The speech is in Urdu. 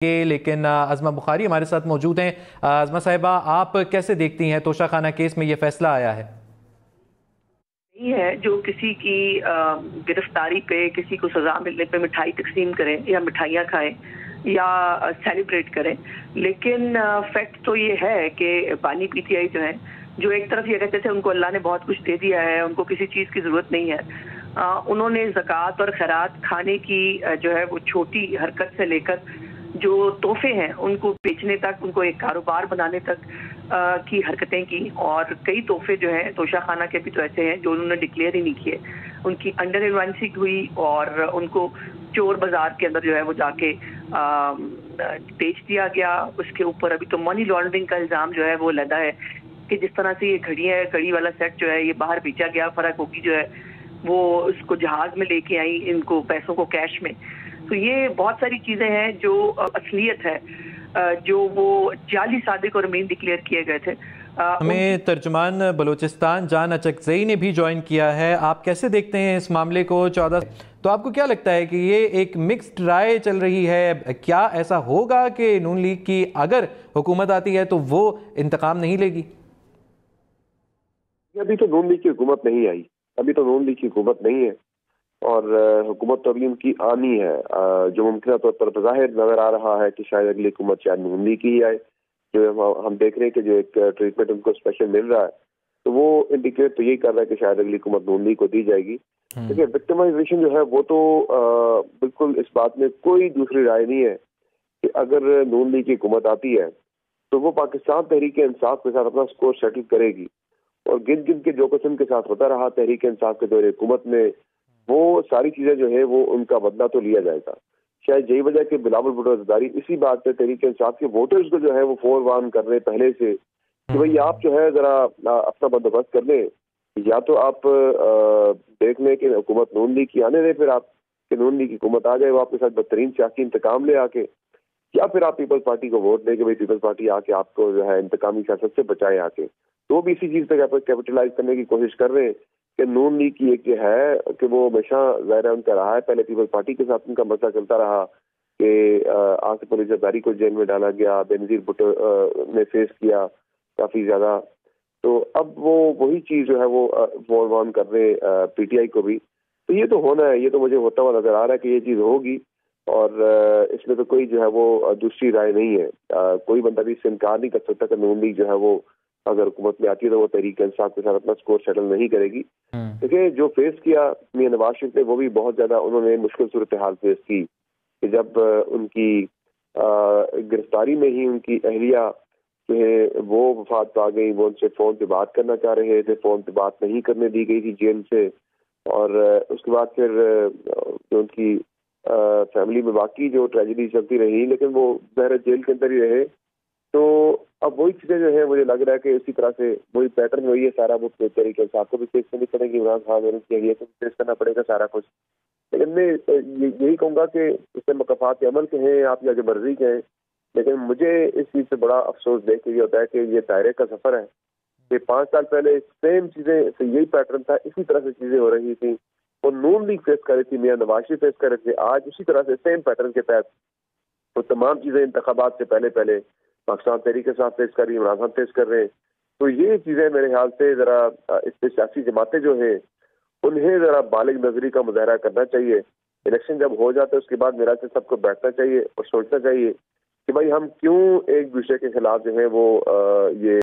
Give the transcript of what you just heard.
لیکن عظمہ بخاری ہمارے ساتھ موجود ہیں۔ عظمہ صاحبہ، آپ کیسے دیکھتی ہیں توشہ خانہ کیس میں یہ فیصلہ آیا ہے؟ نہیں ہے جو کسی کی گرفتاری پہ کسی کو سزا ملنے پہ مٹھائی تقسیم کریں یا مٹھائیاں کھائیں یا سیلیبریٹ کریں، لیکن فیکٹ تو یہ ہے کہ بانی پی ٹی آئی جو ہے، جو ایک طرف یہ کہتے تھے ان کو اللہ نے بہت کچھ دے دیا ہے، ان کو کسی چیز کی ضرورت نہیں ہے، انہوں نے زکوٰۃ اور خیرات کھانے کی جو ہے وہ چھوٹی حرکت سے لے کر جو تحفے ہیں ان کو بیچنے تک، ان کو ایک کاروبار بنانے تک کی حرکتیں کی، اور کئی تحفے جو ہیں توشہ خانہ کے بھی تو ایسے ہیں جو انہوں نے ڈکلیئر ہی نہیں کیے، ان کی انڈر ایڈوانسنگ ہوئی اور ان کو چور بازار کے اندر جو ہے وہ جا کے بیچ دیا گیا۔ اس کے اوپر ابھی تو منی لانڈرنگ کا الزام جو ہے وہ لدا ہے کہ جس طرح سے یہ گھڑی ہے، گھڑی والا سیٹ جو ہے یہ باہر بیچا گیا، فرق ہوگی جو ہے وہ اس کو جہاز میں لے کے آئی ان کو پیسوں کو کیش میں۔ تو یہ بہت ساری چیزیں ہیں جو اصلیت ہے، جو وہ جعلی صادق اور امین ڈکلیئر کیے گئے تھے۔ ہمیں ترجمان بلوچستان جان اچکزئی نے بھی جوائن کیا ہے۔ آپ کیسے دیکھتے ہیں اس معاملے کو؟ 14 تو آپ کو کیا لگتا ہے کہ یہ ایک مکسڈ رائے چل رہی ہے؟ کیا ایسا ہوگا کہ نون لیگ کی اگر حکومت آتی ہے تو وہ انتقام نہیں لے گی؟ ابھی تو نون لیگ کی حکومت نہیں آئی، ابھی تو نون لیگ کی حکومت نہیں ہے، اور حکومت تو ابھی ان کی آنی ہے۔ جو ممکنہ طور پر بظاہر نظر آ رہا ہے کہ شاید اگلی حکومت شاید نون لیگ کی ہی آئے۔ جو ہم دیکھ رہے ہیں کہ جو ایک ٹریٹمنٹ ان کو اسپیشل مل رہا ہے تو وہ انڈیکیٹ تو یہی کر رہا ہے کہ شاید اگلی حکومت نون لیگ کو دی جائے گی۔ لیکن وکٹمائزیشن جو ہے وہ تو بالکل اس بات میں کوئی دوسری رائے نہیں ہے کہ اگر نون لیگ کی حکومت آتی ہے تو وہ پاکستان تحریک انصاف کے ساتھ اپنا سکور سیٹل کرے گی، اور گن گن کے جو کچھ ان کے ساتھ ہوتا رہا تحریک انصاف کے دور حکومت میں، وہ ساری چیزیں جو ہے وہ ان کا بدلہ تو لیا جائے گا۔ شاید یہی وجہ کہ بلاول بھٹو زرداری اسی بات پہ تحریک انصاف کے ووٹرز کو جو ہے وہ فور وارن کر رہے پہلے سے کہ بھئی آپ جو ہے ذرا اپنا بندوبست کر لیں، یا تو آپ دیکھ لیں کہ حکومت نون لیگ کی آنے دیں، پھر آپ کہ نون لیگ کی حکومت آ جائے وہ آپ کے ساتھ بدترین سیاسی انتقام لے آ کے، یا پھر آپ پیپلز پارٹی کو ووٹ دیں کہ بھئی پیپلز پارٹی آ کے آپ کو جو ہے انتقامی سیاست سے بچائے آ کے۔ تو بھی اسی چیز پہ کیپٹلائز کرنے کی کوشش کر رہے ہیں کہ نون لیگ کی ایک یہ ہے کہ وہ ہمیشہ ظاہر ان کا رہا ہے، پہلے پیپلز پارٹی کے ساتھ ان کا مسئلہ چلتا رہا کہ آصف علی زرداری کو جیل میں ڈالا گیا، بینظیر بھٹو نے فیس کیا کافی زیادہ، تو اب وہ وہی چیز جو ہے وہ وار وان کر رہے پی ٹی آئی کو بھی۔ تو یہ تو ہونا ہے، یہ تو مجھے ہوتا ہوا نظر آ رہا ہے کہ یہ چیز ہوگی، اور اس میں تو کوئی جو ہے وہ دوسری رائے نہیں ہے۔ کوئی بندہ بھی اس سے انکار نہیں کر سکتا کہ نون لیگ جو ہے وہ اگر حکومت میں آتی ہے تو وہ تحریک انصاف کے ساتھ اپنا سکور سیٹل نہیں کرے گی۔ دیکھیں جو فیس کیا میاں نواز شریف نے وہ بھی بہت زیادہ انہوں نے مشکل صورتحال فیس کی کہ جب ان کی گرفتاری میں ہی ان کی اہلیہ جو ہے وہ وفات پا گئی، وہ ان سے فون پہ بات کرنا چاہ رہے تھے، فون پہ بات نہیں کرنے دی گئی تھی جیل سے، اور اس کے بعد پھر ان کی فیملی میں باقی جو ٹریجڈی چلتی رہی، لیکن وہ ظاہر جیل کے اندر ہی رہے۔ تو اب وہی چیزیں جو ہے مجھے لگ رہا ہے کہ اسی طرح سے وہی پیٹرن وہی ہے سارا، وہ طریقے سے آپ کو بھی فیس کرنی پڑے گی، عمران خان اور ان کی اہلیہ کو بھی فیس کرنا پڑے گا سارا کچھ۔ لیکن میں یہی کہوں گا کہ اس سے مقافات عمل کے ہیں آپ یا جو مرضی کے ہیں، لیکن مجھے اس چیز سے بڑا افسوس دیکھ کے یہ ہوتا ہے کہ یہ دائرے کا سفر ہے کہ 5 سال پہلے سیم چیزیں یہی پیٹرن تھا، اسی طرح سے چیزیں ہو رہی تھیں، اور نون لیگ فیس کر رہی تھی، میاں نواز شریف فیس کر رہے تھے، آج اسی طرح سے سیم پیٹرن کے تحت وہ تمام چیزیں انتخابات سے پہلے پاکستان تحریک کے ساتھ فیس کر رہی ہے، عمران خان فیس کر رہے ہیں۔ تو یہ چیزیں میرے خیال سے ذرا اس پہ سیاسی جماعتیں جو ہیں انہیں ذرا بالغ نظری کا مظاہرہ کرنا چاہیے۔ الیکشن جب ہو جاتا ہے اس کے بعد میرا سے سب کو بیٹھنا چاہیے اور سوچنا چاہیے کہ بھائی ہم کیوں ایک دوسرے کے خلاف جو ہے وہ یہ